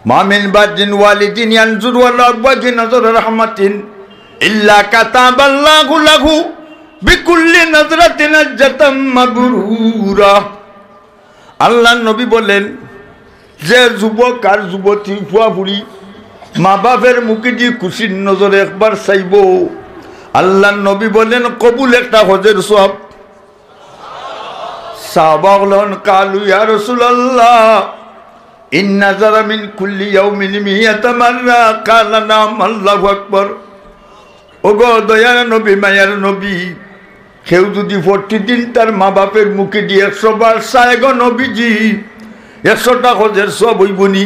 মা মিন বাদিন ওয়ালিদিন ইয়ানজুরু আলা ওয়াজহি নাযর রাহমাতিন ইল্লা কাতাবাল্লাহু লাহু বিকুল্লি নাযরাতিন আজতাম মাবরুরা। আল্লাহর নবী বলেন, যে যুবক আর যুবতী ফুয়াফুরি মা বাপের মুখে দিয়ে খুশির নজরে একবার চাইব, আল্লাহর নবী বলেন কবুল একটা হজের সওয়াব। সাহাবা বলেন, কালু ইয়া রাসূলুল্লাহ ইন্না যারা মিন কুল্লি ইয়াউমিন মিয়াতা মাররা। কালা নাম, আল্লাহু আকবার। ওগো দয়ার নবী, মায়ার নবী, কেউ যদি প্রতিদিন তার মা বাপের মুখে দিয়ে 100 বার চায় গো নবীজি, 100টা হজের সওয়াব হইবনি?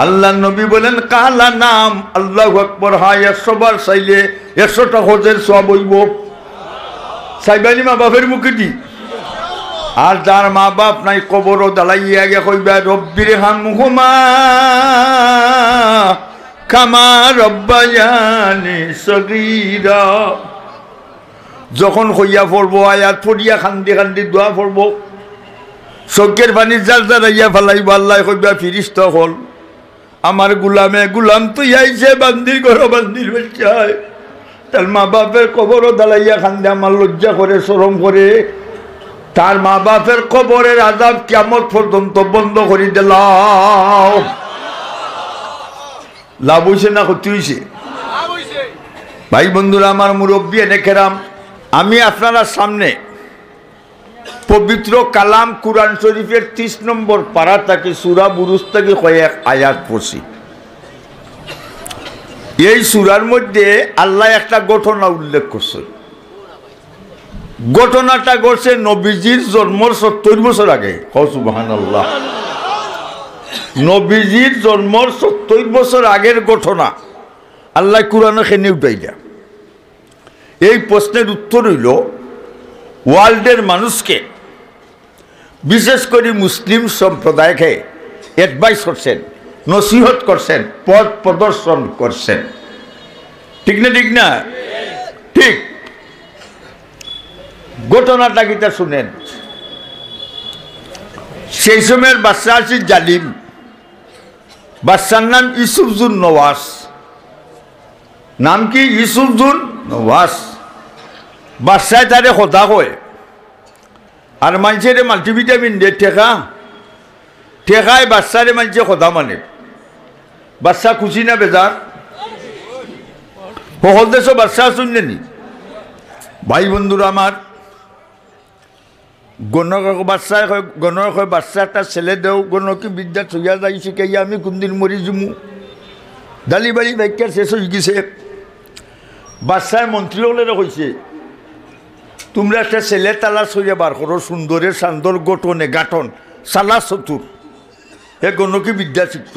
আল্লাহর নবী বলেন, কালা নাম, আল্লাহু আকবার। হ্যাঁ, 100 বার চাইলে 100টা হজের সওয়াব হইব। চাইবানি মা বাপের মুখে দি। আর যার মা বাপ নাই, কবরও দালাইয়া গে কইবা, রব্বির হামহুমা কামা রব্বায়ানি সগীরা। যখন হইয়া পড়বো আয়াত পড়িয়া খান্দি খান্দি দোয়া পড়বো, চোখের পানি যার যারাইয়া ফেলাইব, আল্লাহ কইবা ফিরিস্তা হল আমার গুলামে গুলাম তুই আইছে বান্দির ঘর বান্দির বাচ্চায়। তার মা বাপের কবরও দালাইয়া খান্দে আমার লজ্জা করে, শরম করে। তার মা বাপের কবরের আযাব কিয়ামত পর্যন্ত বন্ধ করে দিলাম। লাভ হইছে না ক্ষতি হইছে? ভাই বন্ধুরা আমার, মুরব্বী নেকেরাম, আমি আপনারা সামনে পবিত্র কালাম কুরআন শরীফের 30 নম্বর পারা থেকে সূরা বুরুজ থেকে কয়েক আয়াত পড়ছি। এই সূরার মধ্যে আল্লাহ একটা ঘটনা উল্লেখ করছে। ঘটনাটা ঘটছে নবীজির জন্মের 70 বছর আগে। সুবহানাল্লাহ। নবীজির জন্মের 70 বছর আগের ঘটনা আল্লাহ কুরআনে খেনে উঠাইলা। এই প্রশ্নের উত্তর হইল, ওয়ার্ল্ডের মানুষকে, বিশেষ করে মুসলিম সম্প্রদায়কে অ্যাডভাইস করছেন, নসিহত করছেন, পথ প্রদর্শন করছেন। ঠিক না? ঠিক না? ঠিক। ঘটনাটা কিটা শুনেন। সেই সময়ের বাচ্চা আছে জালিম, বাচ্চার নাম ইউসুফজুন নওয়াজ। নাম কি? ইউসুফজুন নওয়াজ। বাচ্চায় তারে কথা কয় আর মানুষের মাল্টিভিটামিন দিয়ে ঠেকায় বাচ্চারে মানুষে কথা মানে। বাচ্চা খুশি না বেজার? সকল দেশ বাচ্চা শুনলে নি? ভাই বন্ধুরা আমার, গণক বাচ্চা একটা ছেলে দেও, গণকি বিদ্যা ছইয়া যাই শিখাইয়া আমি কোনদিন মরি জুমু। দালি বাড়ি ব্যাখ্যা শেষ হয়ে গেছে। বাচ্চায় মন্ত্রী হলে কইছে, তোমরা একটা ছেলে তালাশ হইয়া বার করো, সুন্দরের সান্দর গঠনে গাঠন সালা চতুর। এ গণকি বিদ্যা শিখত।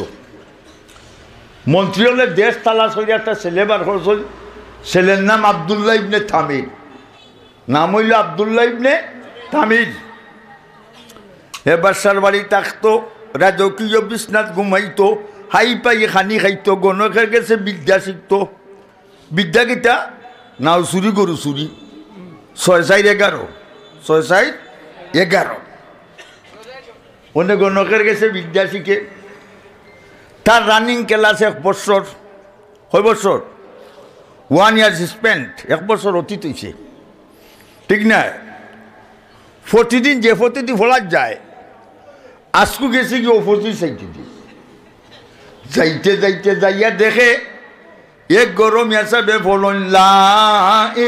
মন্ত্রী হলে দেশ তালাশ হইয়া একটা ছেলে বার করছ। ছেলের নাম আব্দুল্লাহ ইবনে তামির। নাম হইল আব্দুল্লাহ ইবনে তামির। হে বাচ্চার বাড়ি থাকতো, রাজকীয় বিছনাত ঘুমাইতো, হাই পাই খানি খাইতো, গণকের কাছে বিদ্যা শিখত। বিদ্যা কিটা? নাও চুরি গরু চুরি। 6-4-11 6-4-11 অনেক গণকের কাছে বিদ্যা শিখে। তার রানিং ক্লাস 1 বছর। কয় বছর? 1 ইয়ার স্পেন্ট। 1 বছর অতীত হয়েছে। ঠিক না? প্রতিদিন যে প্রতিদিন ফলার যায়, আজকু গেছে কি অপোজিট সাইডে যাইতে যাইতে যাইয়া দেখে এক গরম হিসাবে বলুন লা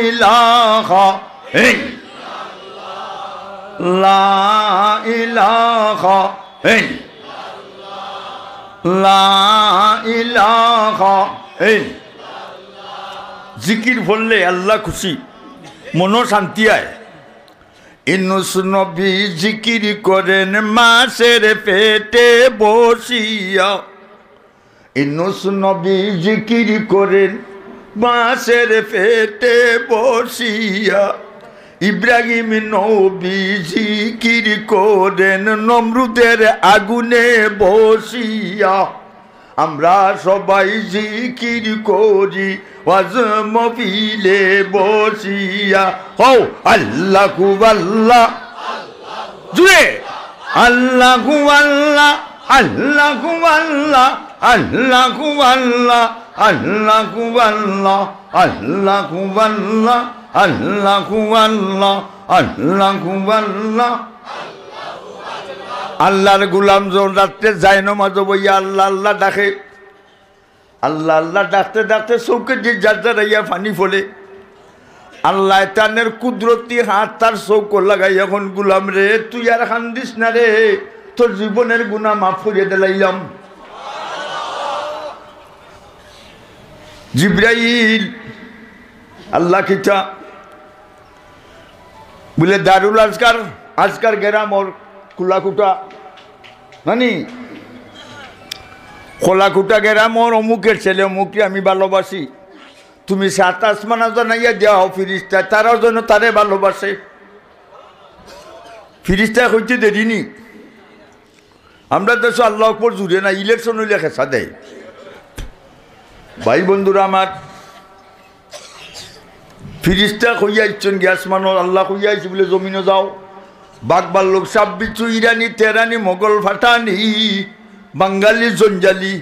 ইলাহা লা ইলাহা লা ইলাহা। জিকির বললে আল্লাহ খুশি, মনো শান্তি আয়। ইউনূস নবী জিকির করেন মাছের পেটে বসিয়া। ইউনূস নবী জিকির করেন মাছের পেটে বসিয়া। ইব্রাহিম নবী জিকির করেন নমরুদের আগুনে বসিয়া। আমরা সবাই জিকির করি ওয়াজ মহফিলে বসিয়া। হও আল্লাহু আল্লাহ জুড়ে, আল্লাহু আল্লাহ আল্লাহু আল্লাহ আল্লাহু আল্লাহ আল্লাহু আল্লাহ আল্লাহু আল্লাহ আল্লাহু আল্লাহ আল্লাহু আল্লাহ। আল্লাহর গোলাম যখন রাত্রে যায় নামাজ বইয়া আল্লাহ আল্লাহ ডাকে, আল্লাহ আল্লাহ ডাকতে ডাকতে চৌকে যে যাইয়া পানি ফলে, আল্লাহ তানের কুদরতি হাত তার চৌক লাগাই, এখন গোলাম রে তুই আর কান্দিস না রে, তোর জীবনের গুনাহ মাফ করিয়ে দিলাম। জিব্রাইল আল্লাহ কিতা বলে দারুল আজকার আজকার গেরামর কুলাকুটা নানি খোলাকুটা গেরামর অমুকের ছেলে অমুককে আমি ভালোবাসি, তুমি সাত আসমানা জানাইয়া দেওয়া ফিরিস্তা, তারাও যেন তারে ভালোবাসে। ফিরিস্তা হইতে দেরিনি, আমরা দেশ আল্লাহ আকবর জুড়ে না, ইলেকশন হইলে খেসা দেয়। ভাই বন্ধুরা আমার, ফিরিস্তা কইয়া ইচ্ছেন গ্যাস মানুষ, আল্লাহ কইয়া আইছি বলে জমিনে যাও, বাগবার লোক সাপ বিচ্ছু ইরানি তেরানি মোগল ফাটানি বাঙালি জঞ্জালি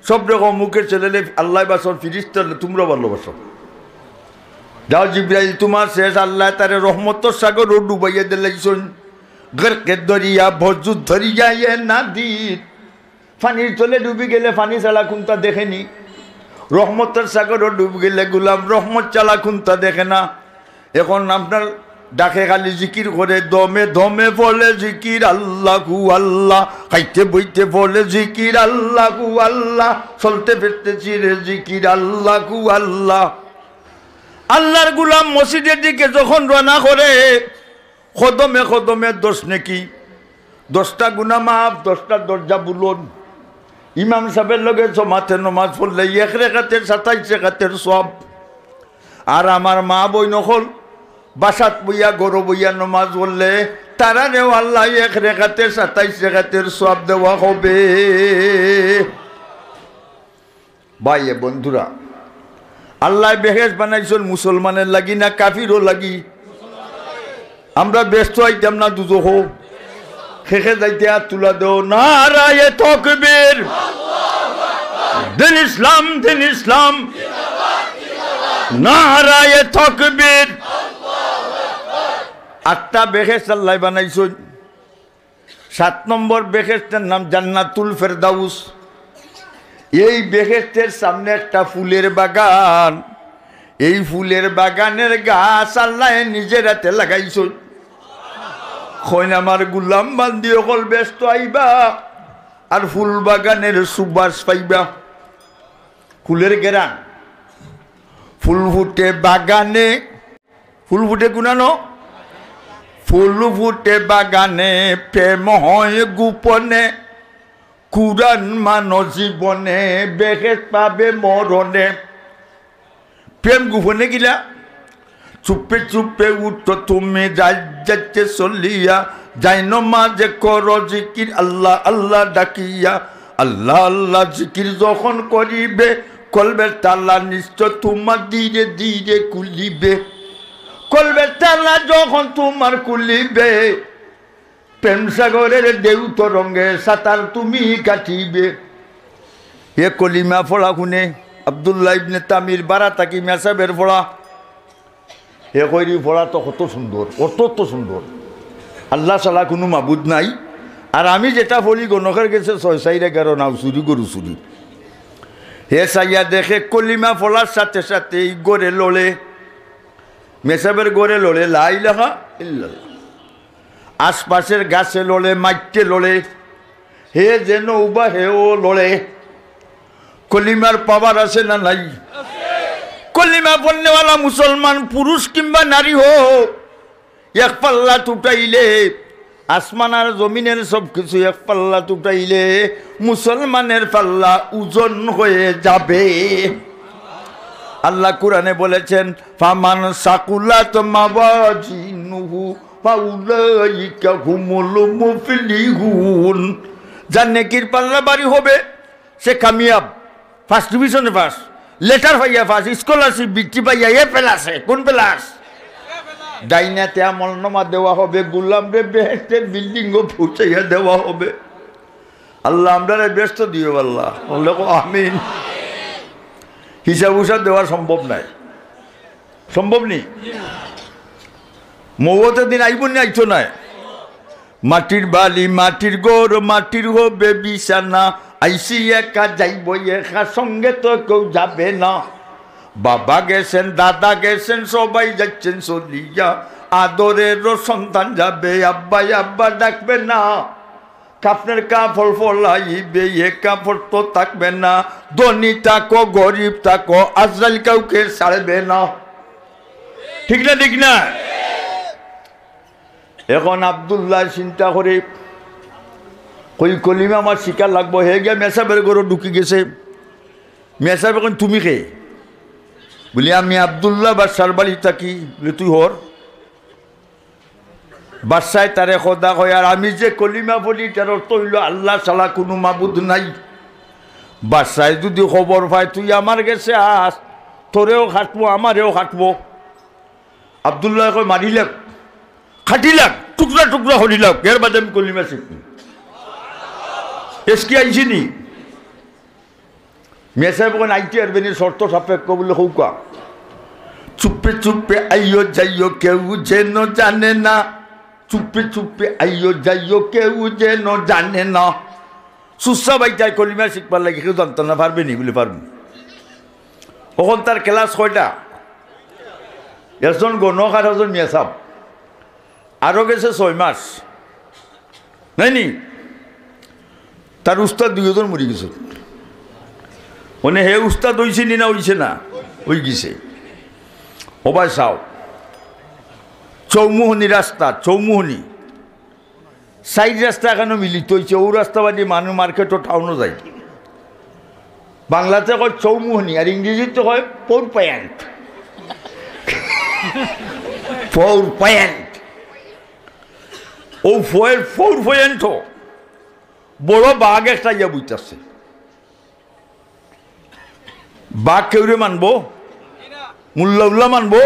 সব রকম মুখের ছেলে আল্লাহ বাসর ফিরিস্তা তোমরা ভালোবাসো। যাও জিব্রাইল তোমার শেষ, আল্লাহ তারে রহমতর সাগর ও ডুবাইয়া দিলাইছন, গরকে দরিয়া ভজুদ ধরিয়া এ নাদির, পানির তলে ডুবি গেলে পানি ছাড়া কোনটা দেখেনি, রহমতের সাগর ও ডুবে গেলে গোলাম রহমত চালা কোনটা দেখে না। এখন আপনার ডাকে খালি জিকির করে, দমে দমে বলে জিকির আল্লাহু আল্লাহ, খাইতে বইতে বলে জিকির আল্লাহু আল্লাহ, চলতে ফিরতে চিরে জিকির আল্লাহু আল্লাহ। আল্লাহর গোলাম মসজিদের দিকে যখন রওনা করে, কদমে কদমে 10 নেকি, 10টা গুনাহ মাফ, 10টা দরজা বুলন। ইমাম সাহেবের লগে জমাতে নমাজ পড়লে 1 রাকাতের 27 রাকাতের সব। আর আমার মা বই নকল বাসাত বইয়া গরু বইয়া নমাজ পড়লে তারা নেও আল্লাহ 1 রাকাতের 27 রাকাতের সব দেওয়া হবে। ভাই বন্ধুরা, আল্লাহ বেহেশত বানাইছেন মুসলমানের লাগি না কাফিরও লাগি? আমরা ব্যস্ত আইতাম না দুজহ খেখে যাইতে হাত তুলা দেও, নারায়ে তাকবীর, দিন ইসলাম দিন ইসলাম, নারায়ে তাকবীর। 8টা বেহেশত আল্লাহ বানাইছেন। 7 নম্বর বেহেশতের নাম জান্নাতুল ফেরদাউস। এই বেহেশতের সামনে একটা ফুলের বাগান, এই ফুলের বাগানের গাছ আল্লাহ নিজের হাতে লাগাইছেন। কইন আমার গুলাম বান্দি অকল ব্যস্ত আইবা আর ফুল বাগানের সুবাস পাইবা। ফুলের গেরান, ফুল ফুটে বাগানে, ফুল ফুটে গুনানো, ফুল ফুটে বাগানে, প্রেম হয় গোপনে, কুরআন মানো জীবনে, বেহেশত পাবে মরণে। প্রেম গোপনে গিলা, চুপে চুপে উঠো তুমি যাইতে চলিয়া, যাই নমাজে করো জিকির আল্লাহ আল্লাহ ডাকিয়া, আল্লাহ আল্লাহ জিকির যখন করিবে, কলবের তালা নিশ্চয় তোমার ধীরে ধীরে খুলিবে, কলবের তালা যখন তোমার খুলিবে, প্রেম সাগরের ঢেউ তরঙ্গে সাঁতার তুমি কাটিবে। এ কলিমা ফোড়া শুনে আব্দুল্লাহ ইবনে তামির বারাতাকি মেসাবের ফোড়া, এ কইরি ফোড়া তো কত সুন্দর, অত সুন্দর, আল্লাহ ছাড়া কোনো মাবুদ নাই। আর আমি যেটা বলি গণকের গেছে 6-4-11 নাও চুরি গরু চুরি। হে চাইয়া দেখে কলিমা ফলার সাথে সাথে এই গড়ে লড়ে, মেসাবের গড়ে লড়ে লা ইলাহা ইল্লাল্লাহ, আশপাশের গাছে লড়ে, মাইতে লড়ে, হে যেন উবা হেও লড়ে। কলিমার পাওয়ার আছে না নাই? কলিমা পড়নেওয়ালা মুসলমান পুরুষ কিংবা নারী হোক, এক পাল্লা উঠাইলে আসমান আর জমিনের সব কিছু এক পাল্লা উঠাইলে মুসলমানের পাল্লা ওজন হয়ে যাবে। আল্লাহ কুরআনে বলেছেন, ফামান সাকুলাত মাওয়াজিনুহু ফাউলাইকা হুমুল মুফলিহুন। যার নেকির পাল্লা বাড়ি হবে সে কামিয়াব, ফার্স্ট ডিভিশনে পাস, লেটার পাইয়া পাস, স্কলারশিপ বৃত্তি পাইয়া এ পেলাসে। কোন পেলাস? ডাইনাতে আমলনামা দেওয়া হবে, গোলাম রে বেহেশতের বিল্ডিংও পৌঁছাইয়া দেওয়া হবে। আল্লাহ আমরা ব্যস্ত দিও আল্লাহ বললে আমিন। হিসাব উসাব দেওয়া সম্ভব নাই, সম্ভব নেই। মৌতের দিন আইব না, আইতো নাই। মাটির বালি মাটির গোর মাটির হবে বিছানা, আইসি একা যাইব একা, সঙ্গে তো কেউ যাবে না। বাবা গেছেন দাদা গেছেন সবাই যাচ্ছেন চলিয়া, আদরেরও সন্তান যাবে আব্বাই আব্বা ডাকবে না। কাপড়ের কাপড় ফলাইবে এ কাপড় তো থাকবে না, ধনী থাকো গরিব থাকো আজরাইল কাউকে ছাড়বে না। ঠিক না ঠিক না? এখন আব্দুল্লাহ চিন্তা করে কই কলিমা আমার শিকার লাগবো। হে গিয়া মেসাবের ঘরে ঢুকি গেছে। মেসাব এখন তুমি কে? বলি আমি আব্দুল্লাহ বাদশার বাড়ি থাকি। বলে তুই হর? বাদশায় তারে খোদা কয় আর আমি যে কলিমা বলি তার অর্থ হইল আল্লাহ ছাড়া কোনো মাবুদ নাই। বাদশায় যদি খবর পায় তুই আমার গেছে আস, তোরেও খাটবো আমারেও খাটবো। আব্দুল্লাহ কয় মারিলাম খাটিলাম টুকরা টুকরা হরিলাম, এর বাদে আমি কলিমা শিখি। এসকি আইসিনি মেসাব কোন আইটি আর বেনি শর্ত সাপেক্ষ বলে হৌকা। চুপে চুপে আইও যাইও কেউ যেন জানে না, চুপে চুপে আইও যাইও কেউ যেন জানে না। সুসা বাইটাই কলিমা শিখবার লাগে কেউ জানতো না, পারবে নি বলে পারবে। তখন তার ক্লাস কয়টা? একজন গণক আর একজন মেসাব, আরো গেছে 6 মাস নাই নি। তার উস্তাদ 2 জন মরি গেছে। মানে হে উস্তাদ হইছে নি না হইছে না? ওই গেছে। ওবাই চাও চৌমুহনী রাস্তা, চৌমুহনী সাইড রাস্তা এখনো মিলিত হয়েছে। ও রাস্তা বাদে মানুষ মার্কেটও টাউনও যায়। বাংলাতে কয় চৌমুহনী আর ইংরেজিতে কয় ফোর পয়েন্ট। ফোর পয়েন্ট ও ফোর পয়েন্ট বড় বাঘ একটা ইয়া বুঝতেছে। বাঘ কেউরে মানবো? মুল্লা উল্লা মানবো?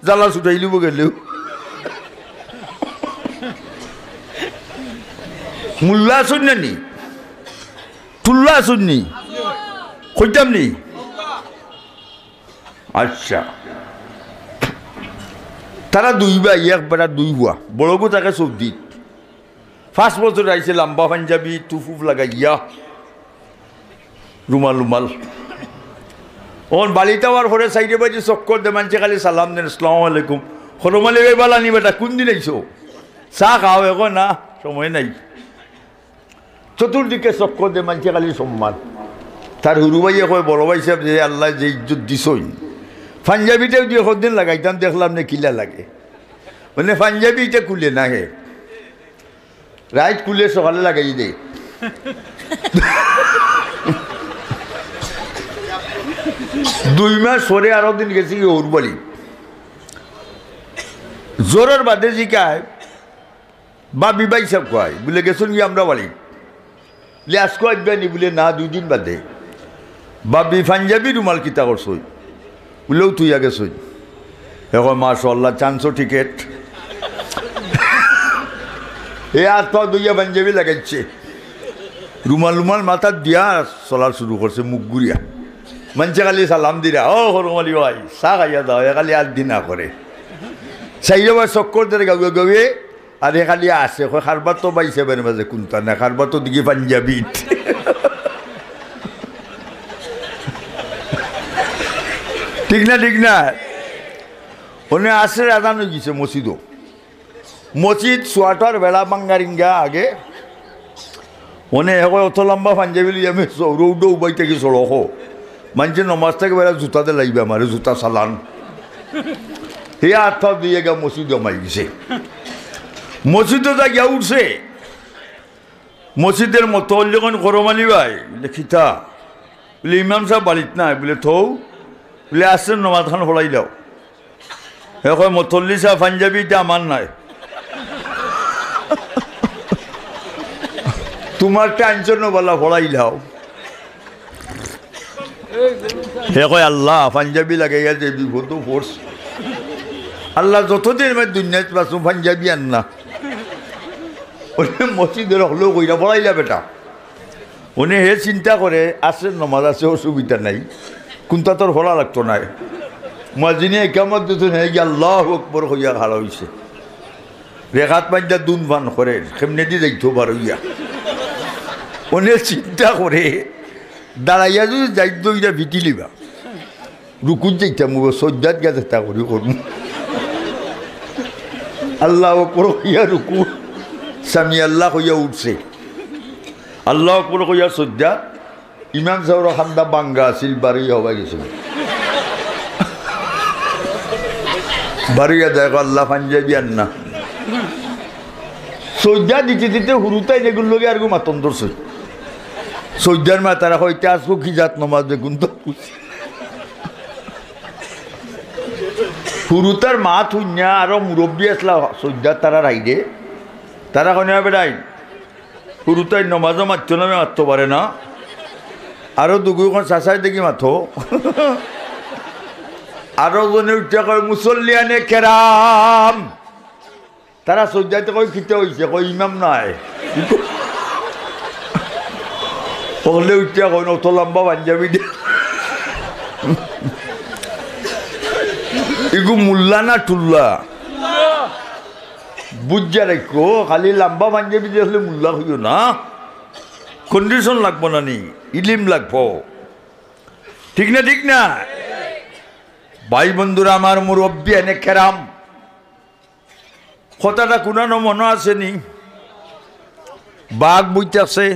জ্বালা ছুটাই লিব গেলেও মুল্লা আসুন না নি, টুল্লা আসুন নি, কইতাম নি। আচ্ছা তারা 2 ভাই, এক বেড়া 2 হুয়া। বড় গো তাকে সবজিত 5 বছর আইছে, লম্বা পাঞ্জাবি টুফুফ লাগাইয়া রুমাল রুমাল। ওন বালিতে হওয়ার পরে সাইডে বাজে চক্কর দে মানুষে খালি সালাম দেন আসসালামু আলাইকুম। হরমালি ভাই বালানি বেটা কোন দিন আইসো? চা খাও এখন না, সময় নাই। চতুর্দিকে চক্কর দে মানুষে খালি সম্মান। তার হুরু ভাইয়ে কয় বড় ভাই সাহেব যে আল্লাহ যে ইজ্জত দিছই, পাঞ্জাবিটাও দিয়ে কদিন লাগাইতাম দেখলাম না কিলা লাগে। মানে পাঞ্জাবিটা খুলে না হে, রাইট খুলে সকালে লাগাই দে। 2 মাস পরে আরো দিন গেছি কি ওর বলি জোরের বাদে জিকায় বা বিবাই সব কয় বলে গেছুন কি আমরা বলি বলে আজকে আসবেনি বলে না 2 দিন বাদে। বাবি পাঞ্জাবি রুমাল কিতা করছই বলেও তুই আগে সই। এখন মাশাআল্লাহ চান্সো টিকেট এ আর তো 2 পাঞ্জাবি লাগাইছে, রুমাল রুমাল মাথা দিয়া চলা শুরু করছে মুখ গুড়িয়া। মানুষে খালি সালাম দিরা ও হরমালি ভাই চা খাইয়া দাও, এ খালি আর দিনা করে চাইবা চক্কর ধরে গাঁয়ে গাঁয়ে। আর এ খালি আছে খারবার তো পাইছে বের মাঝে কোনটা না, খারবার তো দিকে পাঞ্জাবিত। ঠিক না ঠিক না? ওনে আসে আদান হয়ে গেছে মসজিদও। মসজিদ সোয়াটার বেড়া বাঙ্গারিঙ্গা আগে ওনে এখন অত লম্বা পাঞ্জাবি লিয়ে আমি রৌড উবাই থেকে চড়ক মানুষের নমাজ থেকে বেড়া জুতাতে লাগবে আমার জুতা চালান। সেই আত্মা দিয়ে গা মসজিদ জমাই গেছে। মসজিদে যা গিয়া উঠছে মসজিদের মতো যখন করমালি ভাই খিতা বলে ইমাম সাহেব বাড়িত নাই বলে থৌ বলে আসছেন নমাজ খান ফলাই দাও। এখন মতল্লি সাহেব পাঞ্জাবিটা আমার নাই, তোমার টেনশন বলা ফলাই দাও। হে কয় আল্লাহ পাঞ্জাবি লাগাই গেছে বিপদ ফোর্স। আল্লাহ যতদিন আমি দুনিয়াত পাচ্ছ পাঞ্জাবি আন না মসজিদে রাখলেও কইরা পড়াইলা বেটা উনি হে চিন্তা করে আছে নমাজ আছে অসুবিধা নাই কোনটা তোর হলা লাগতো না মাজিনে কেমন দিত হে আল্লাহু আকবার হইয়া খাড়া হইছে রেখাত পাঞ্জা দুন ভান করে কেমনে দি যাইতো বার হইয়া উনি চিন্তা করে দাঁড়াইয়া যদি যাইতো এটা ভিটি লিবা রুকুত যাইতাম সজ্জাত গেছে তা করি করবো আল্লাহ আকবার হইয়া রুকু সামি আল্লাহ হইয়া উঠছে আল্লাহ আকবার হইয়া সজ্জাত ইমাম সাহেব খান্দা বাঙ্গা আছিল বাড়ি হওয়া গেছিল বাড়িয়া দেখো আল্লাহ পাঞ্জাবি আর না সজ্জা দিতে দিতে হুরুতাই যেগুলো লোক আর মাতন ধরছে সজ্জার মা তারা হইতে আসবো কি জাত নমাজ দেখুন তো হুরুতার মা থুইনা আরো মুরব্বী আসলা সজ্জার তারা রাইডে তারা কনে বেড়াই হুরুতাই নমাজও মারতো না মারতে পারে না আরো দুগুখন চাচাই দেখি মাথো আরো জনে উঠে কয় মুসল্লিয়ানে কেরাম তারা সজ্জাতে কই খিতে হয়েছে কই ইমাম নাই পড়লে উঠে কই অত লম্বা পাঞ্জাবি দিয়ে এগু মুল্লা না টুল্লা বুঝা রাখো খালি লম্বা পাঞ্জাবি দিয়ে হলে মুল্লা হইও না কন্ডিশন লাগবো না নি ইলিম লাগবো ঠিক না ঠিক না ভাই বন্ধুরা আমার মুরব্বী এনে কেরাম কথাটা কোনানো মনে আসেনি বাঘ বুঝতেছে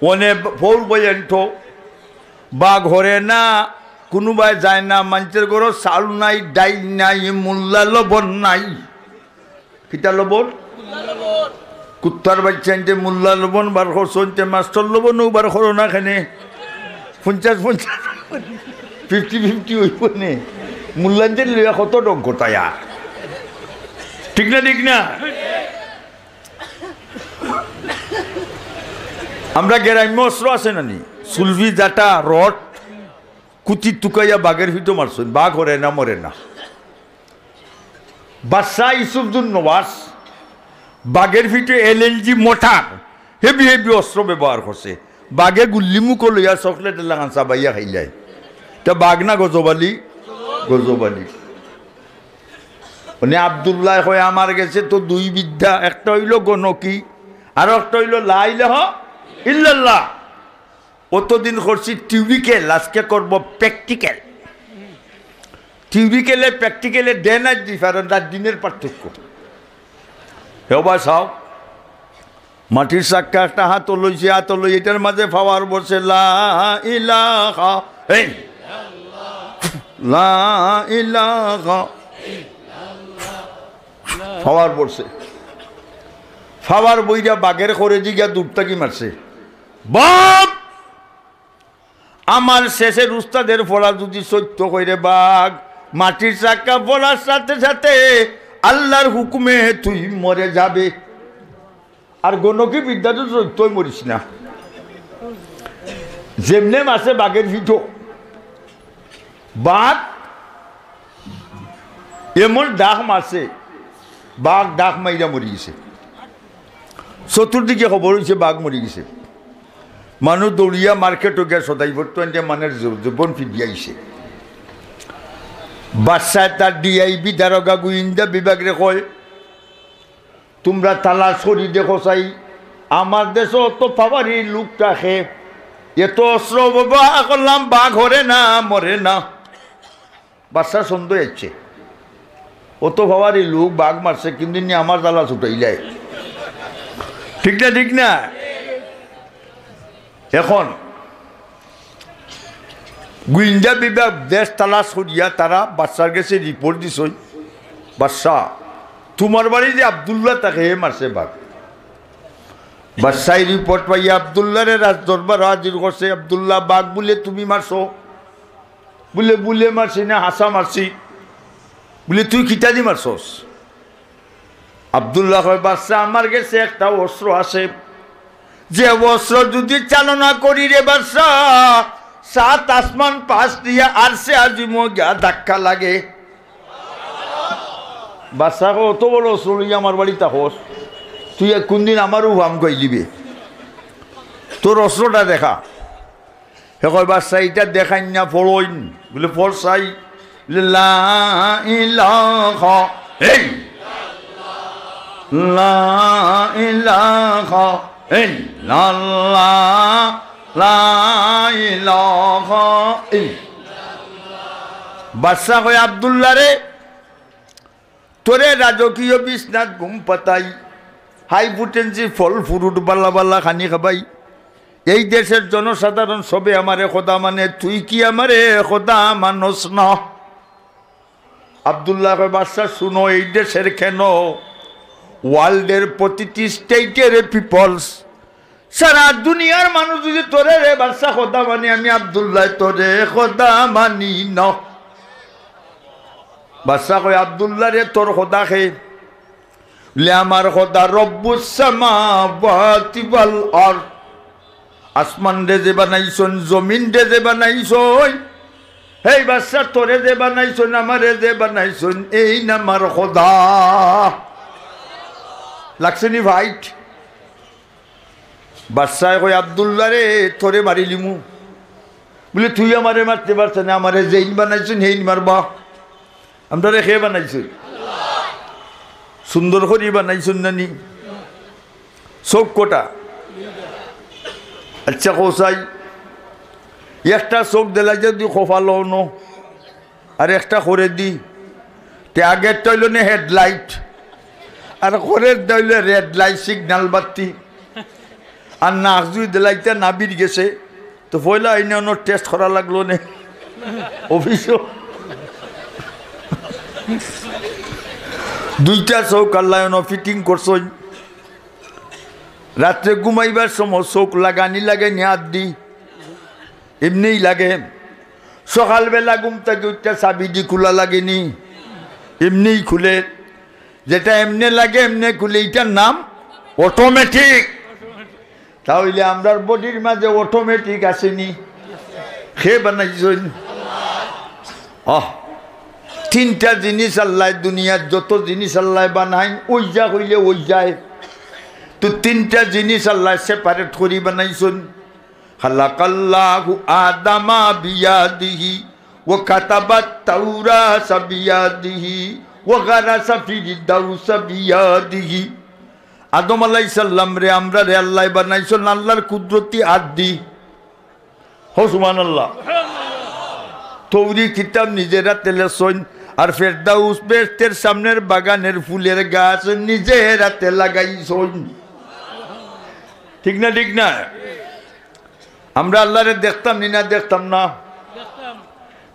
ওনে ফৌর পর্যন্ত বাঘ হরে না কোনোবাই যায় না মানুষের ঘর চাউল নাই ডাইল নাই মোল্লা লবণ নাই কিতা লবণ কুত্তার বাচ্চা আনতে মোল্লা লবণ বার করছে মাস্টার লবণও বার করো না খানে 50-50 50-50 হইব নে মূল্যাঞ্চল লিয়া কত ডং কোথায় আর ঠিক না ঠিক না আমরা গ্রাম্য অস্ত্র আছে নানি সুলভি জাটা রড কুচি টুকাইয়া বাঘের ভিতর মারছেন বাঘ হরে না মরে না বাদশাহ ইউসুফজুন নওয়াজ বাঘের ভিতরে LNG মোটার হেভি হেভি অস্ত্র ব্যবহার করছে বাঘে গুল্লিমুখো লইয়া চকলেট লাগান চাবাইয়া খাইলাই তা বাঘ না গজবালি গজবালি মানে আব্দুল্লাহ কয় আমার গেছে তো দুই বিদ্যা একটা হইল গণকি আর একটা হইল লা ইলাহা ইল্লাল্লাহ অতদিন করছি টিউবিক্যাল আজকে করব প্র্যাকটিক্যাল টিউবিক্যালে প্র্যাকটিক্যালে দেন আর ডিফারেন্ট আর দিনের পার্থক্য হেবা সাও মাটির চাক্কা একটা হাত লইছে হাত লই এটার মাঝে ফাওয়ার বসে লা ইলাহা লা ইলাহা ফাওয়ার পড়ছে ফাওয়ার বইরা বাঘের করে দিগা দুধটা কি মারছে বাপ আমার শেষের উস্তাদের ফলা যদি সত্য কইরে বাঘ মাটির চাক্কা ফলার সাথে সাথে আল্লাহর হুকুমে তুই মরে যাবে আর গণকি বিদ্যা তো সত্যই মরিস না যেমনে মাসে বাঘের ভিটো বাঘ এমন ডাক মারছে বাঘ ডাক মাইরা মরি গেছে চতুর্দিকে খবর হয়েছে বাঘ মরি গেছে মানুষ দৌড়িয়া মার্কেটও গিয়ে সদাই বর্তমান মানের জীবন ফিরিয়াইছে বাদশায় তার DIB দারোগা গোয়েন্দা বিভাগে কয় তোমরা তালাশ করি দেখো চাই আমার দেশে অত পাওয়ারি লোক রাখে এত অস্ত্র ব্যবহার করলাম বাঘ হরে না মরে না বাদশা সন্দেহ যাচ্ছে অত পাওয়ারি লোক বাঘ মারছে কিন্তু আমার তালাশ উঠাই যায় ঠিক না ঠিক না এখন গোয়েন্দা বিভাগ দেশ তালাশ করিয়া তারা বাদশার কাছে রিপোর্ট দিছই বাদশা তোমার বাড়ি যে আব্দুল্লাহ তাকে হে মারছে বাঘ বাদশাহ রিপোর্ট পাইয়া আব্দুল্লাহরে রাজ দরবার হাজির করছে আব্দুল্লাহ বাঘ বলে তুমি মারছো বলে বুলে মারছি না হাসা মারছি বলে তুই খিতা দি মারছস আব্দুল্লাহ কয় বাদশা আমার কাছে একটা অস্ত্র আছে যে অস্ত্র যদি চালনা করি রে বাদশা 7 আসমান পাশ দিয়া আরশে আজিম গিয়া ধাক্কা লাগে বাদশা অত বড় অস্ত্র লইয়া আমার বাড়ি থাকস তুই কোনদিন আমারও ভাম কই দিবে তোর অস্ত্রটা দেখা। হে কয় বাদশাহ এটা দেখাই না পড়ইন, বলে পড়ছাই লা ইলাহা লা ইলাহা ইল্লাল্লাহ লা ইলাহা বাদশাহ কয় আব্দুল্লাহ রে, তোরে রাজকীয় বিছনাত ঘুম পাতাই, হাই পোটেন্সি ফল ফ্রুট বাল্লা বাল্লা খানি খাবাই, এই দেশের জনসাধারণ সবে আমারে খোদা মানে, তুই কি আমারে খোদা মানস না? আব্দুল্লাহ কয় বাদশাহ শুনো, এই দেশের কেন ওয়ার্ল্ডের প্রতিটি স্টেটের পিপলস, সারা দুনিয়ার মানুষ যদি তোরে রে বাদশাহ খোদা মানি, আমি আব্দুল্লাহ তোরে খোদা মানি না। বাদশাহ কয় আব্দুল্লাহ রে তোর খোদা খে? বলে আমার খোদা রব্বুস সামাওয়াতি ওয়াল আরদ, আসমান রে যে বানাইছন, জমিন রে যে বানাইছন, হেই বাদশাহ তোরে যে বানাইছন, আমারে যে বানাইছন, এই না আমার খোদা। লাগছে নি ভাইট? বাদশাহ কয় আব্দুল্লাহ রে তোরে মারিলিমু। বলে তুই আমারে মারতে পারছ না, আমারে যেইন বানাইছন হেইন মারবা। আমরা রে খেয়ে বানাইছন, সুন্দর করে বানাইছন নানি, চোখ কোটা? আচ্ছা কোসাই একটা চোখ দিলা যদি খোফালো ন, আর একটা করে দি, তে আগের তৈল নে হেডলাইট, আর খরের দইলে রেড লাইট সিগন্যাল বাতি, আর নাক জুই দিলাইতে নাবির গেছে, তো পয়লা আইনে অন্য টেস্ট করা লাগলো নে অফিসও। দুইটা চৌক আল্লাহ ফিটিং করছো, রাত্রে ঘুমাইবার সময় চোখ লাগানি লাগে নিয়াদ দি, এমনিই লাগে। সকালবেলা ঘুম থেকে উঠতে চাবি দি খোলা লাগেনি, এমনিই খুলে। যেটা এমনি লাগে এমনি খুলে, এটার নাম অটোমেটিক। তাহলে আমরার বডির মাঝে অটোমেটিক আসেনি, খেয়ে বানাইছেন। তিনটা জিনিস আল্লাহ, দুনিয়ার যত জিনিস আল্লাহ বানাই ওই যা হইলে ওই যায়, তো তিনটা জিনিস আল্লাহ সেপারেট করি বানাইছেন। খালাকাল্লাহু আদামা বিয়াদিহি ওয়া কাতাবাত তাওরাতা বিয়াদিহি ওয়া গারাসা ফিল দাউসা বিয়াদিহি। আদম আলাইহিস সালাম রে আমরা রে আল্লাহ বানাইছেন আল্লাহর কুদরতি হাত দি। হো সুবহানাল্লাহ। তৌরি কিতাব নিজেরা তেলেছেন, আর ফেরদাউস বেহেশতের সামনের বাগানের ফুলের গাছ নিজের হাতে লাগাইছেন। ঠিক না? ঠিক না? আমরা আল্লাহরে দেখতাম নি না? দেখতাম না?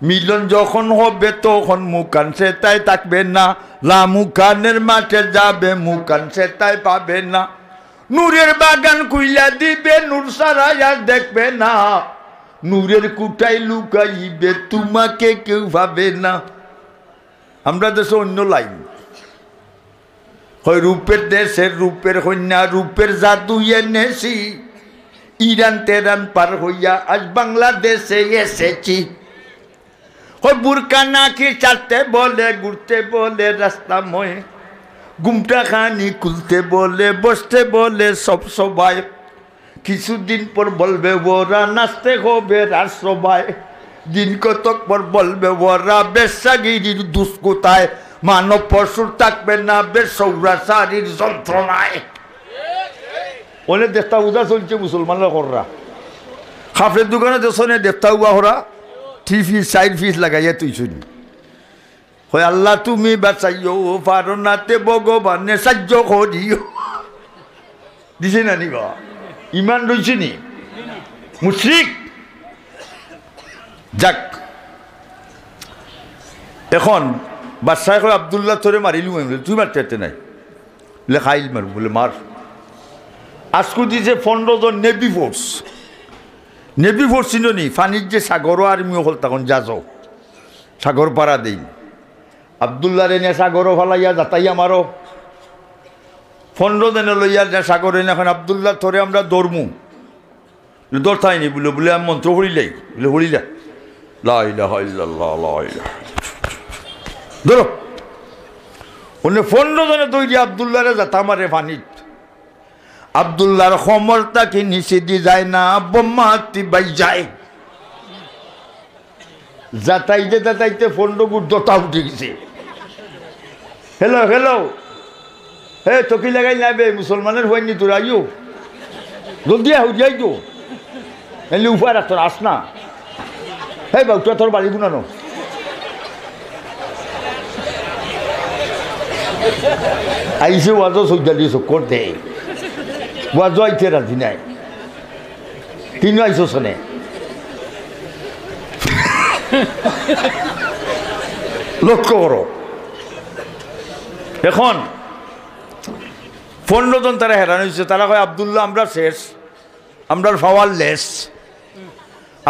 মিলন যখন হবে তখন মুকান সে তাই থাকবে না, লামুকানের মাঠে যাবে মুকান সে তাই পাবে না। নূরের বাগান কুইলা দিবে, নূর সারা আর দেখবে না, নূরের কুটাই লুকাইবে তোমাকে কেউ ভাবে না। আমরা দেশে অন্য লাইন হয়, রূপের দেশের রূপের কন্যা, রূপের জাদু এনেছি, ইরান তেরান পার হইয়া আজ বাংলাদেশে এসেছি। হয় বুরকা নাকি চাটতে বলে, ঘুরতে বলে রাস্তা ময়, ঘুমটা খানি খুলতে বলে, বসতে বলে সব সবাই, কিছুদিন পর বলবে ওরা নাচতে হবে রাত সবাই, দিন কতক পর বলবে ওরা বেশাগিরির দুষ্কতায়, মানব পশুর থাকবে না বেসৌরা শারীর যন্ত্রণায়। ওনে দেশটা উদা চলছে মুসলমানরা কররা, খাফের দোকানে দেশনে দেশটা উবা হরা 3 ফিস 4 ফিস লাগাইয়া তুই শুনি। হয় আল্লাহ তুমি বাঁচাইও পারো নাতে ভগবানে সাহায্য করিও। দিছে না নিবা? ইমান রয়েছে নি? মুশরিক। যাক, এখন বাদশাহ কয় আব্দুল্লাহ তোরে মারিলু, তুই মারতে নাই, বলে খাইল মার, বলে মার। আজকু দিছে 15 জন নেভি ফোর্স। নেভি ফোর্স ছিল নি, ফানির যে সাগর আর্মিও হল তখন যাজ সাগর পাড়া দেই। আব্দুল্লাহ রে নে সাগরও ফালাইয়া যাতাইয়া মারো, 15 দিনে লইয়া যে সাগরে এখন আব্দুল্লাহ তোরে আমরা দৌড়মু, দৌড়াইনি বলে, বলে আমি মন্ত্র হরিলাই, বলে হরিলা লা ইলাহা ইল্লাল্লাহ লা ইলাহা, ধরো ওনে 15 জনে দৌড়িয়া আব্দুল্লাহ রে যাতা মারে ফানিত। আব্দুল্লাহর খমরটা কি নিচে দিয়ে যায় না, বোমাতি বাই যায়। যাতাইতে যাতাইতে ফন্ডগুর দতা উঠে গেছে। হ্যালো হ্যালো, হে চকি লাগাই নাবে, মুসলমানের হয়নি তোর আইও, জলদি আই তো এলি উপায় রাখ, তোর আস না। হে বাবু তোর বাড়ি গুনানো, আইসে ওয়াজও সজ্জা দিয়ে চক্কর দে, ওয়াজও আইতে রাজি নাই, তিনিও আইসো শোনে। লক্ষ্য করো, এখন 15 জন তারা হেরান হয়েছে। তারা কয় আব্দুল্লাহ আমরা শেষ, আমরা পাওয়ার লেস।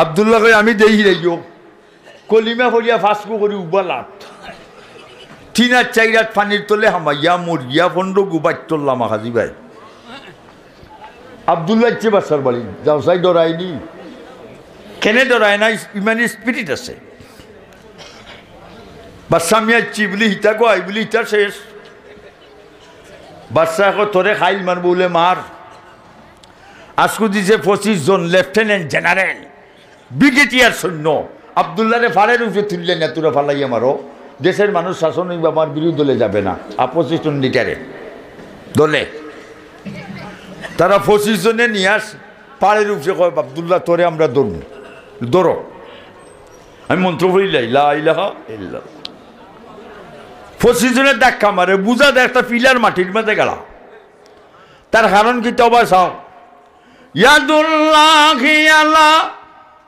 আব্দুল্লাহ কয় আমি দেই রাইও, কলিমা করিয়া ফাঁসকু করি উবালাত 3 আর 4 রাত পানির তলে হামাইয়া মরিয়া 15 গুবাই তুললাম হাজি ভাই। আব্দুল্লাহ ইচ্ছে বাসার বাড়ি যাও, সাই ডরাইনি, কেনে ডরায় না, ইমানি স্পিরিট আছে। বাচ্চা আমি আসছি বলি হিতা গো, আই বলি হিতা শেষ। বাচ্চা এখন তোরে খাইল মার বলে মার। আজকু দিছে 25 জন লেফটেন্যান্ট জেনারেল ব্রিগেডিয়ার সৈন্য। আব্দুল্লাহরে ফাড়ের উঠে তুললে না, তোরা ফালাইয়া মারো, দেশের মানুষ শাসন হইবে, আমার বিরুদ্ধে দলে যাবে না। 25 জন লিটারে দলে তারা 25 জনে নিয়ে আস পাড়ের উপরে কয় আব্দুল্লাহ তোরে আমরা দৌড় দৌড়ো। আমি মন্ত্র পড়ি লা ইলাহা ইল্লাল্লাহ। 25 জনের ধাক্কা মারে, বুঝা দেয় একটা পিলার মাটির মাঝে গেলা। তার কারণ কি তবা চাও, ইয়াদুল্লাহি আলা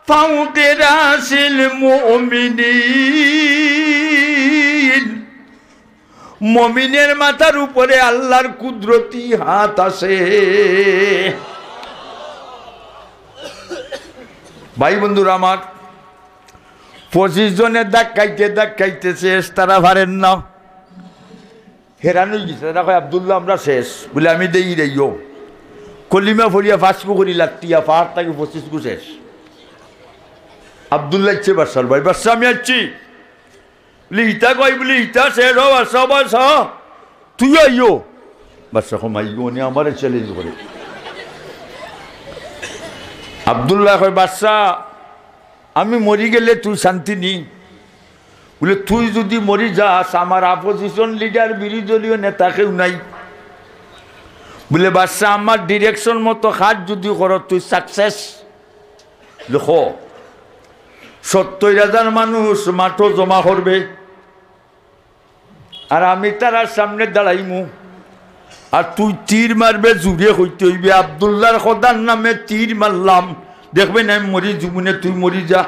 ফাউকি রাসিল মুমিনিন, মুমিনের মাথার উপরে আল্লাহর কুদরতি হাত আছে। ভাই বন্ধুরা আমার, 25 জনের ধাক্কাইতে ধাক্কাইতে শেষ, তারা পারেন না, হেরান হয়ে গেছে। তারা কয় আব্দুল্লাহ আমরা শেষ বলে আমি দেই রাইও, কলিমা ফরিয়া ফাঁসকু করি লাত্তিয়া পাহাড় তাকে 25 গু শেষ। আব্দুল্লাহ ইচ্ছে বাসার ভাই, বাচ্চা আমি আসছি বলি ইতা কয় বলি ইতা শেষ হো, বাচ্চা বাসা তুই আইও। বাচ্চা কমাইও নি আমার চ্যালেঞ্জ করে। আব্দুল্লাহ কয় বাচ্চা আমি মরি গেলে তুই শান্তি নি, বলে তুই যদি মরি যাস আমার অপোজিশন লিডার বিরোধী দলীয় নেতা কেউ নাই, বলে বাচ্চা আমার ডিরেকশন মতো হাত যদি কর তুই সাকসেস। দেখো 70,000 মানুষ মাঠও জমা করবে, আর আমি তার সামনে দাঁড়াইমু, আর তুই তীর মারবে জুড়ে হইতে হইবে, আব্দুল্লাহর খোদার নামে তীর মারলাম, দেখবে না মরি জীবনে তুই মরি যা।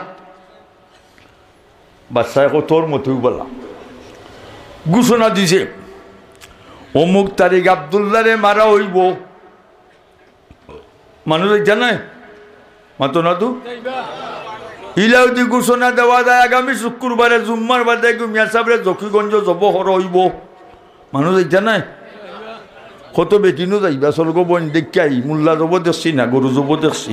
বাচ্চায় তোর মতোই বললাম, ঘোষণা দিছে অমুক তারিখ আব্দুল্লাহরে মারা হইব। মানুষ জানায় মাতো না তো ইলাউদি ঘোষণা দেওয়া যায় আগামী শুক্রবারে জুম্মার বাদে মিয়া সাহেবরে জকিগঞ্জ জব হর হইব। মানুষ জানায় কত বেটিনও যাইবা স্বর্গ বন দেখাই, মোল্লা জব দেখছি না গরু জব দেখছি।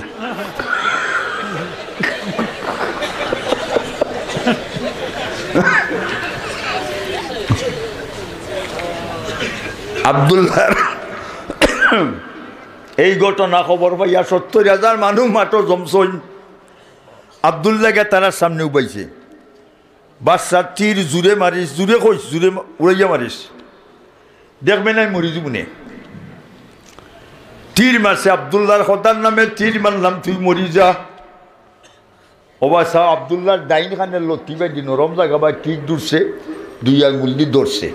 আব্দুল্লাহর এই ঘটনা খবর পাইয়া 70,000 মানুষ মাঠও জমছই। আব্দুল্লাহকে তারা সামনে উপাইছে, বাচ্চা তীর জুড়ে মারিস, জুড়ে কইস, জুড়ে উড়াইয়া মারিস, দেখবে নাই মরি জীবনে। তীর মারছে, আব্দুল্লাহর খোদার নামে তীর মারলাম, তুই মরি যা। অবশ্যা আব্দুল্লাহর ডাইন খানের লতি বাই নরম জায়গা বা ঠিক দূরছে, 2 আঙ্গুল দিয়ে ধরছে,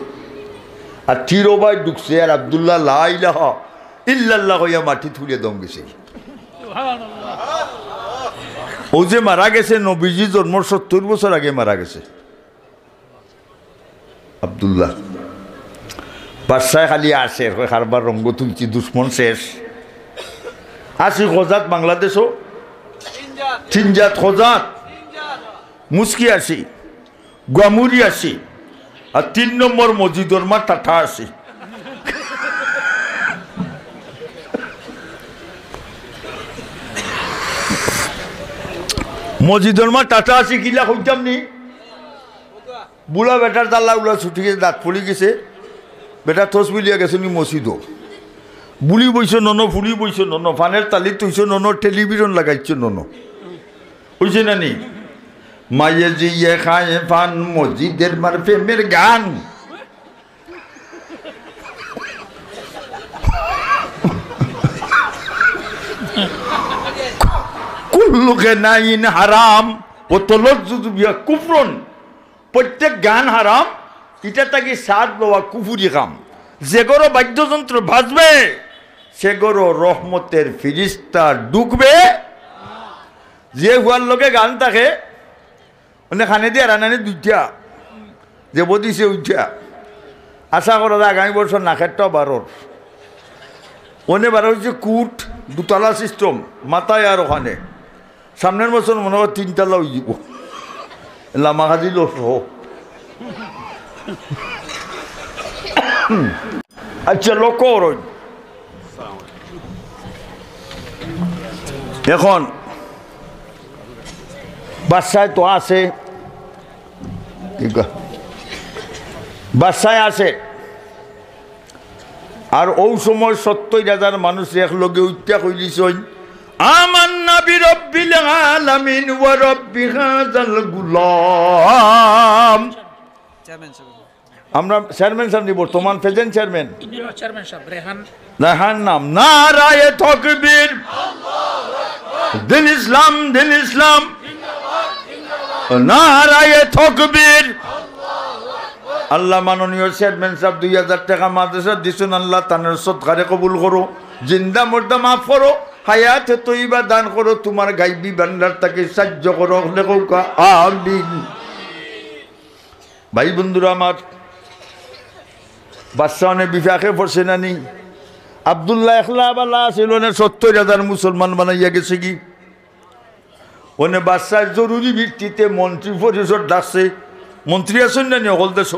আর তীর ওবাই ঢুকছে, আর আব্দুল্লাহ লা ইলাহা ইল্লাল্লাহ কইয়া মাটি থুলে দম গেছে। ও যে মারা গেছে নবীজি জন্মর 70 বছর আগে মারা গেছে আব্দুল্লাহ। বাদশাহ খালি আসে কারবার রঙ্গ তুলছি, দুশ্মন শেষ। আসি খোজাত বাংলাদেশও 3 জাত খোজাত, মুস্কি আসি, গুয়ামুরি আসি, আর 3 নম্বর মসজিদর মা টাটা আসি। মসজিদর মা টাটা আসি কিলা কইতাম নি, বুড়া বেটার দাল্লা উলা ছুটি গেছে, দাঁত পড়ে গেছে, বেটা থস বুলিয়া গেছে নি মসজিদও। বুলি বইছ ননো ফুলি বইছ ননো ফানের তালি তুইছ ননো টেলিভিশন লাগাইছ ননো বুঝছে না নি মায়ে জিয়ে খায় ফান মসজিদের মার প্রেমের গান কুল্লুকে নাইন হারাম ও তলজ্জুজু বিয়া কুফরন প্রত্যেক গান হারাম এটা তাকে সাদ লওয়া কুফুরি কাম যে গরো বাদ্যযন্ত্র বাজবে সে গরো রহমতের ফিরিস্তা ঢুকবে যে হুয়ার লোকে গান থাকে মানে খানে দিয়ে রানানি দুইটা যে বদিছে উঠা আশা করা যায় আগামী বছর নাকেরটাও বারোর ওনে বারো হচ্ছে কুট দুতলা সিস্টেম মাথায় আর ওখানে সামনের বছর মনে হয় তিনতলা হয়ে যাব লামাহাজি লোস আচ্ছা লক্ষ্য করুন এখন বাসায় তো আছে বাসায় আছে আর ও সময় ৭০,০০০ মানুষ একলগে উঠা কইলিস আমান্না বিরব্বিল আলামিন ওয়া রব্বি হাযাল গুলাম। আমরা চেয়ারম্যান সাহেব নি বর্তমান প্রেজেন্ট চেয়ারম্যান চেয়ারম্যান সাহেব রেহান নাম নারায়ে তাকবীর দিন ইসলাম নারায়ে তাকবীর। আল্লাহ মাননীয় চেয়ারম্যান সাহেব ২০০০ টাকা মাদ্রাসা দিছেন আল্লাহ তানের সদকারে কবুল করো জিন্দা মুর্দা মাফ করো হায়াতে তৈবা দান করো তোমার গাইবি ভান্ডার তাকে সাহায্য করো আমিন। ভাই বন্ধুরা আমার বাদশাহ অনেক বিফাকে পড়ছে না নি আবদুল্লাহ এখলা বালা ছিল না ৭০,০০০ মুসলমান বানাইয়া গেছে কি ওনে বাদশাহ জরুরি ভিত্তিতে মন্ত্রী পরিষদ ডাকছে মন্ত্রী আছেন না নি অকল দেশ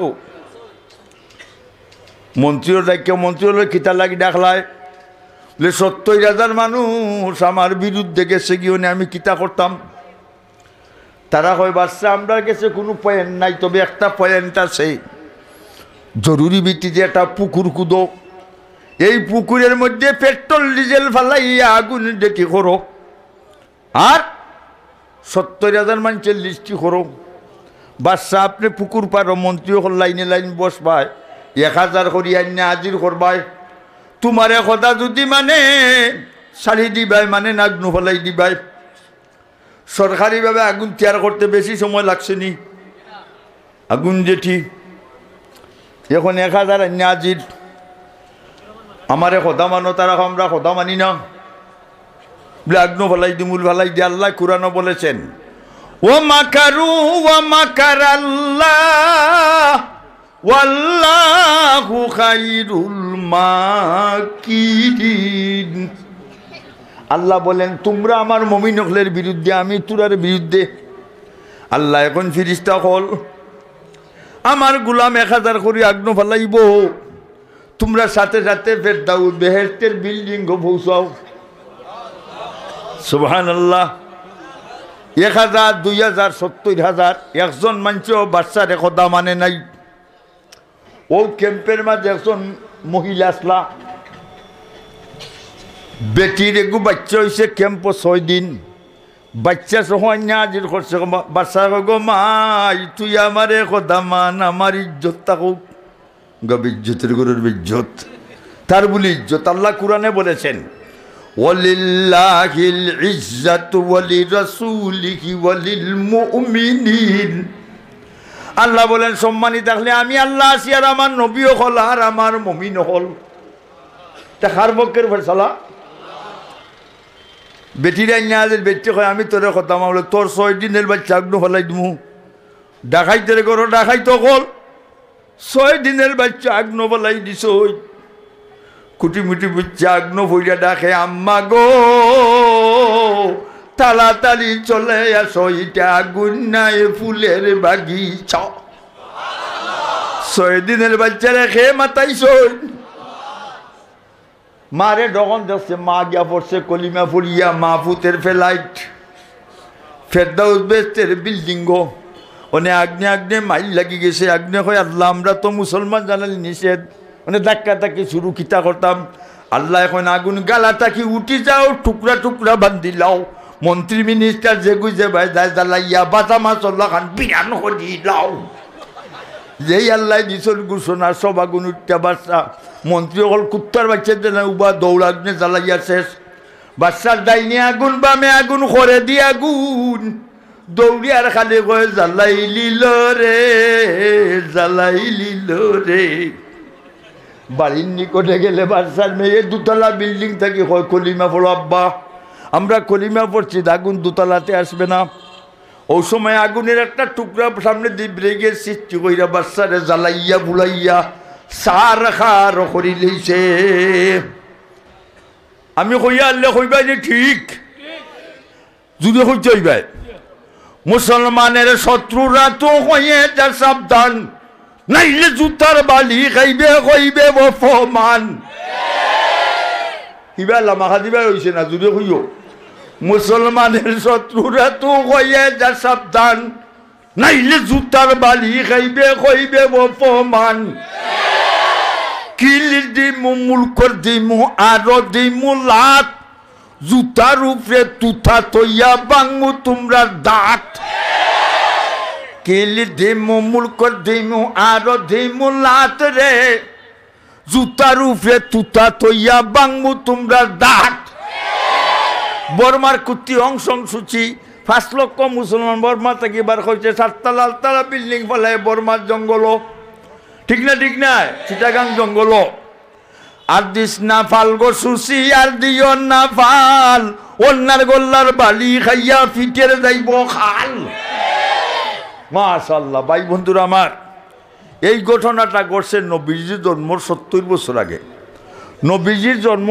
মন্ত্রীও ডাক্য মন্ত্রী হলে কিতা লাগি ডাকলায় বলে ৭০,০০০ মানুষ আমার বিরুদ্ধে গেছে গিয়ে আমি কিতা করতাম তারা হয় বাদশাহ আমরা গেছে কোনো পয়েন্ট নাই তবে একটা পয়েন্ট আছে জরুরি ভিত্তিতে একটা পুকুর কুদো এই পুকুরের মধ্যে পেট্রোল ডিজেল ফালাইয়া আগুন ডেকে করো আর ৭০,০০০ মানুষের লিস্টি করো বাদশাহ আপনি পুকুর পারো মন্ত্রী হল লাইনে লাইন বসবায় ১,০০০ করি আইনে হাজির করবায় তোমারে কথা যদি মানে শাড়ি দিবাই মানে নাগ্ন ফলাই দিবাই সরকারিভাবে আগুন তৈরি করতে বেশি সময় লাগছে নি আগুন যেটি এখন ১,০০০ আইনে হাজির আমারে কথা মানো তারা আমরা কথা মানি না বলে আগ্ন ফলাই দিমুল ফলাই দিয়ে আল্লাহ কুরআনে বলেছেন ও মাকারু ওয়া মাকারাল্লাহ ওয়াল্লাহু খায়রুল মাকিরিন। আল্লাহ বলেন তোমরা আমার মুমিন হলের বিরুদ্ধে আমি তোরার বিরুদ্ধে আল্লাহ এখন ফিরিস্তা হল আমার গোলাম ১,০০০ করে আগ্ন ফলাইব তোমরা সাথে সাথে ফেরদাউস বেহেশতের বিল্ডিং পৌঁছাও সুবহানাল্লাহ। ১,০০০ ২,০০০ ৭০,০০০ একজন মানুষও বাচ্চার কথা মানে নাই ও ক্যাম্পের মাঝে একজন মহিলা আসলা বেটির এগু বাচ্চা হয়েছে ক্যাম্প ৬ দিন বাচ্চা সহ হাজির করছে বাচ্চা গো মাই তুই আমার কথা মান আমার ইজ্জত থাকুক গব ইজ্জতের গরুর ইজ্জত তার বলি ইজ্জত আল্লাহ কুরআনে বলেছেন ওয়ালিল্লাহিল ইজ্জাতু ওয়ালিরাসূলিহি ওয়ালিল মুমিনিন। আল্লাহ বলেন সম্মানী থাকলে আমি আল্লাহ আছি আর আমার নবীও হল আর আমার মুমিন হল তা কার পক্ষের ফয়সালা বেটিরা ইঞ্জাজের বেটি হয় আমি তোরে কথা বলে তোর ৬ দিনের বাচ্চা আগ্ন ফলাই দিমু ডাকাইতের করো ডাকাইতো হল ৬ দিনের বাচ্চা আগ্ন ফলাই দিছ কুটি মুটি বুচ্চা আগ্ন ফইরা ডাকে আম্মা গো তাড়াতাড়ি চলে আসো এটা আগুন নাই ফুলের বাগিচা ৬ দিনের বাচ্চারা খেয়ে মাতাইছ মারে ডগন দেখছে মা গিয়া পড়ছে কলিমা পড়িয়া মাহফুতের ফ্লাইট ফেরদাউস বেহেশতের বিল্ডিং গো ওনে আগ্নে আগ্নে মাইল লাগি গেছে আগ্নে কয় আল্লাহ আমরা তো মুসলমান জানালি নিষেধ মানে ধাক্কা ধাক্কি শুরু কিতা করতাম আল্লাহ এখন আগুন গালাটা কি উঠি যাও, টুকরা টুকরা বান্ধি লাও, মন্ত্রী মিনিস্টার যে গুজে ভাই যায় জ্বালাইয়া বাতা মাছ আল্লাহ খান বিরান করি লাও। যেই আল্লাহ দিছর ঘোষণা সব আগুন উঠতে বাচ্চা, মন্ত্রী হল কুত্তার বাচ্চা দেন উবা দৌড়াগ্নে জ্বালাইয়া শেষ। বাচ্চার ডাইনে আগুন বামে আগুন করে দি আগুন, দৌড়ি আর খালি কয়ে জ্বালাই লিল রে, জ্বালাই লিল রে। বাড়ির নিকটে গেলে বাচ্চার মেয়ে দুতলা বিল্ডিং থেকে হয় কলিমা পড়ো আব্বা, আমরা কলিমা পড়ছি, আগুন দুতলাতে আসবে না। ওই সময় আগুনের একটা টুকরা সামনে দিয়ে ব্রেকের সৃষ্টি কইরা বাচ্চারে জ্বালাইয়া বুলাইয়া সার খার করি লইছে। আমি কইয়া আল্লাহ কইবাই যে ঠিক যদি হইতে হইবাই, মুসলমানের শত্রুরা তো হয়ে যা সাবধান, নাইলে জুতার বালি খাইবে কইবে অপমান। কিবা লামাখা দিবা হইছে না যদি হইও, মুসলমানের শত্রুরা তো হয়ে যা সাবধান, নাইলে জুতার বালি খাইবে কইবে অপমান। কিল দিমু মুলকর দিমু আরো দিমু লাত, জুতার উপরে তুথা তৈয়া বাঙ্গু তোমরা দাঁত। কিল দিমু মুলকর দিমু আরো দিমু লাত রে, জুতার উপরে তুথা তৈয়া বাঙ্গু তোমরা দাঁত। বর্মার কুত্তি অংশং সূচি 5 লক্ষ মুসলমান বর্মা থেকে বার হয়েছে, 7তলা 8তলা বিল্ডিং ফেলে বর্মার জঙ্গল, ঠিক না ঠিক না, চিটাগাং জঙ্গল। আর দিস না ফাল গো সুসি, আর দিও না ফাল, অন্যার গোল্লার বালি খাইয়া ফিটের যাইব খাল। মাশাআল্লাহ। ভাই বন্ধুরা আমার, এই ঘটনাটা ঘটছে নবীজির জন্মর 70 বছর আগে। নবীজির জন্ম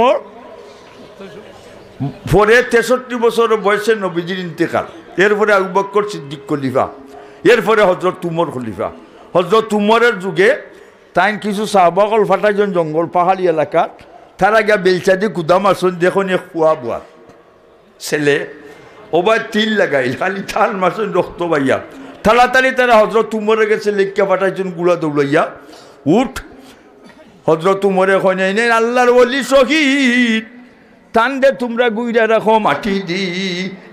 পরে 63 বছর বয়সে নবীজির ইন্তেকাল, এরপরে আবু বকর সিদ্দিক খলিফা, এরপরে হযরত উমর খলিফা। হযরত উমরের যুগে তাই কিছু সাহাবাগল ফাটাইজন জঙ্গল পাহাড়ি এলাকা, তারা গিয়া বেলচা দিয়ে কুদাম আসন দেখুন খোয়া বোয়া ছেলে ওবার তিল লাগাইল, খালি থাল মাসন রক্ত বাইয়া তাড়াতাড়ি তারা হযরত উমরে গেছে লেখিয়া পাঠাইছেন গুলা দৌড়াইয়া উঠ। হযরত উমরে কয় নাই আল্লাহর ওলি শহীদ, টান্ডে তোমরা গুইরা রাখো মাটি দি,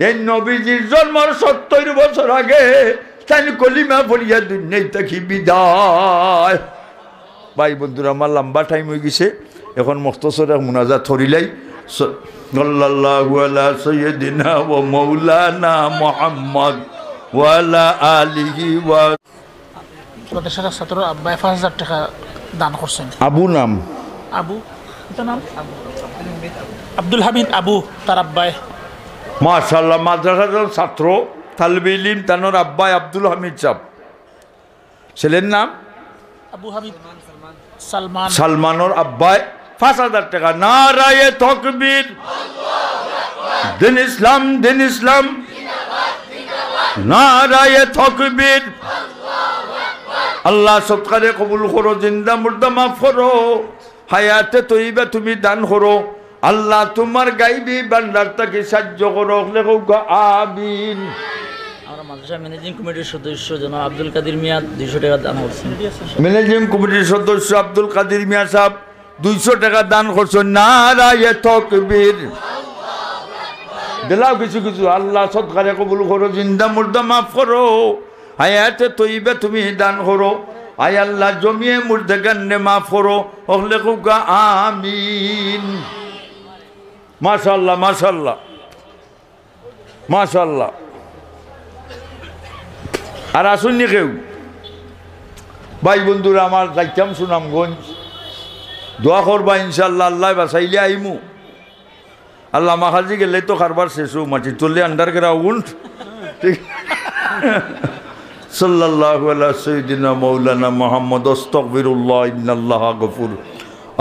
এই নবীজির জন্মর 70 বছর আগে তাই কলিমা পড়িয়া দুনিয়ায় থাকি বিদায়। ভাই বন্ধুরা আমার লম্বা টাইম হয়ে গেছে, এখন মখতসর মুনাজাত ধরিলাই। সাল্লাল্লাহু আলা সাইয়্যিদিনা ওয়া মাওলানা মুহাম্মদ ওয়া আলা আলিহি ওয়া প্রদেশের ছাত্র আব্বাই 5000 টাকা দান করছেন। আবু নাম আবু, এটা নাম আব্দুল হামিদ আবু, তার আব্বাই। মাশাআল্লাহ। মাদ্রাসার ছাত্র তালবে ইলম, তানোর আব্বাই আব্দুল হামিদ সাহেব, ছেলের নাম আবু হামিদ সালমান, সালমানোর আব্বাই 5000 টাকা। নারায়ে তাকবীর, দিন ইসলাম দিন ইসলাম, নারায়ে তাকবীর। আল্লাহ সৎকারে কবুল করো, জিন্দা মুর্দা মাফ করো, হায়াতে তৈবা তুমি দান করো। আল্লাহ তোমার গাইবি বান্দার তাকে সাহায্য করো, আমিন। আমরা মাদ্রাসা ম্যানেজিং কমিটির সদস্য জনাব আব্দুল কাদের মিয়া 200 টাকা দান করছেন। ম্যানেজিং কমিটির সদস্য আব্দুল কাদের মিয়া সাহেব 200 টাকা দান করছেন। নারায়ে তাকবীর। দিলাও কিছু কিছু। আল্লাহ সৎকারে কবুল করো, জিন্দা মুর্দা মাফ করো, হায়াতে তৈবা তুমি দান করো। আয় আল্লাহ জমিয়ে মুর্দা গান্নে মাফ করো, হলে কুকা আমিন। মাশাআল্লাহ মাশাআল্লাহ মাশাআল্লাহ। আর আসুননি কেউ ভাই বন্ধুরা আমার, যাইতাম সুনামগঞ্জ, দোয়া করবা ইনশাআল্লাহ, আল্লাহ বাসাইলে আইমু। আল্লাহ মাখাজি গেলে তো কারবার শেষ মাটি তুললে আন্ডারগ্রাউন্ড, ঠিক। সাল্লাল্লাহু আলা সাইয়্যিদিনা মাওলানা মুহাম্মদ, আস্তাগফিরুল্লাহ, ইন্নাল্লাহা গফুর।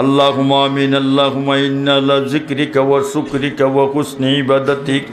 আল্লাহুম্মা আমিন। আল্লাহুম্মা ইন্না আলা যিকরিকা ওয়া শুকরিকা ওয়া হুসনি ইবাদাতিক।